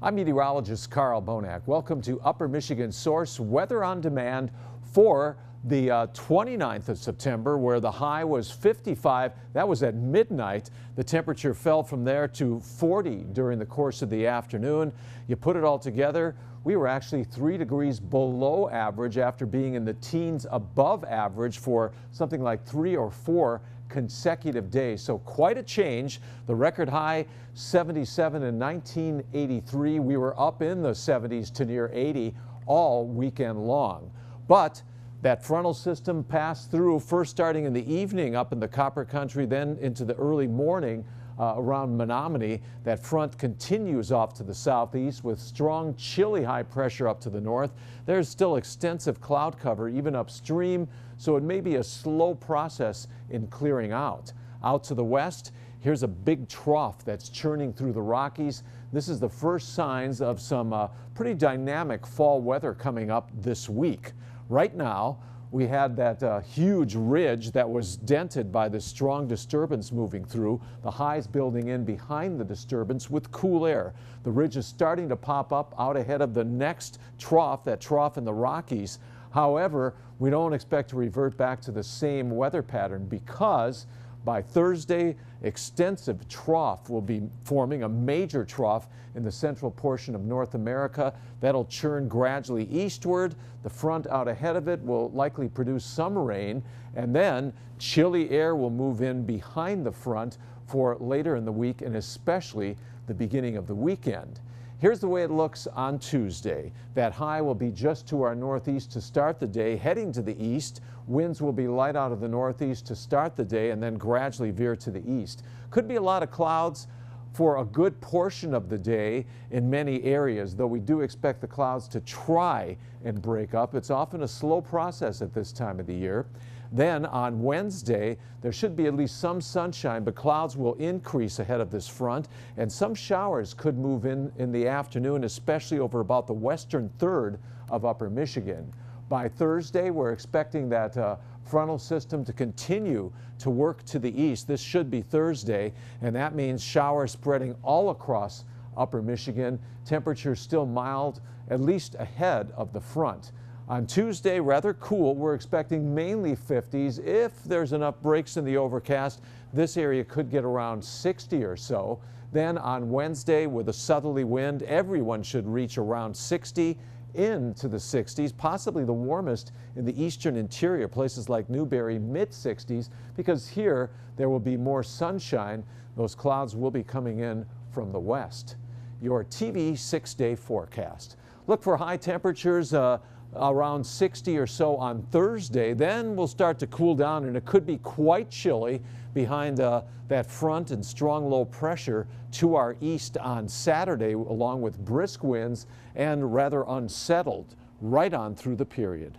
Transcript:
I'm meteorologist Carl Bonak. Welcome to Upper Michigan Source Weather on Demand for the 29th of September, where the high was 55. That was at midnight. The temperature fell from there to 40 during the course of the afternoon. You put it all together, we were actually 3 degrees below average after being in the teens above average for something like 3 or 4 consecutive days. So quite a change. The record high 77 in 1983. We were up in the 70s to near 80 all weekend long. But that frontal system passed through, first starting in the evening up in the Copper Country, then into the early morning around Menominee. That front continues off to the southeast with strong, chilly high pressure up to the north. There's still extensive cloud cover even upstream, so it may be a slow process in clearing out. Out to the west, here's a big trough that's churning through the Rockies. This is the first signs of some pretty dynamic fall weather coming up this week. Right now, we had that huge ridge that was dented by the strong disturbance moving through, the highs building in behind the disturbance with cool air. The ridge is starting to pop up out ahead of the next trough, that trough in the Rockies. However, we don't expect to revert back to the same weather pattern because by Thursday, extensive trough will be forming, a major trough in the central portion of North America. That'll churn gradually eastward. The front out ahead of it will likely produce some rain, and then chilly air will move in behind the front for later in the week and especially the beginning of the weekend. Here's the way it looks on Tuesday. That high will be just to our northeast to start the day, heading to the east. Winds will be light out of the northeast to start the day and then gradually veer to the east. Could be a lot of clouds for a good portion of the day in many areas, though we do expect the clouds to try and break up. It's often a slow process at this time of the year. Then on Wednesday, there should be at least some sunshine, but clouds will increase ahead of this front, and some showers could move in the afternoon, especially over about the western third of Upper Michigan. By Thursday, we're expecting that frontal system to continue to work to the east. This should be Thursday, and that means showers spreading all across Upper Michigan. Temperatures still mild, at least ahead of the front. On Tuesday, rather cool. We're expecting mainly 50s. If there's enough breaks in the overcast, this area could get around 60 or so. Then on Wednesday, with a southerly wind, everyone should reach around 60 into the 60s, possibly the warmest in the eastern interior, places like Newberry, mid-60s, because here there will be more sunshine. Those clouds will be coming in from the west. Your TV 6-day forecast. Look for high temperatures around 60 or so on Thursday. Then we'll start to cool down, and it could be quite chilly behind that front and strong low pressure to our east on Saturday, along with brisk winds and rather unsettled right on through the period.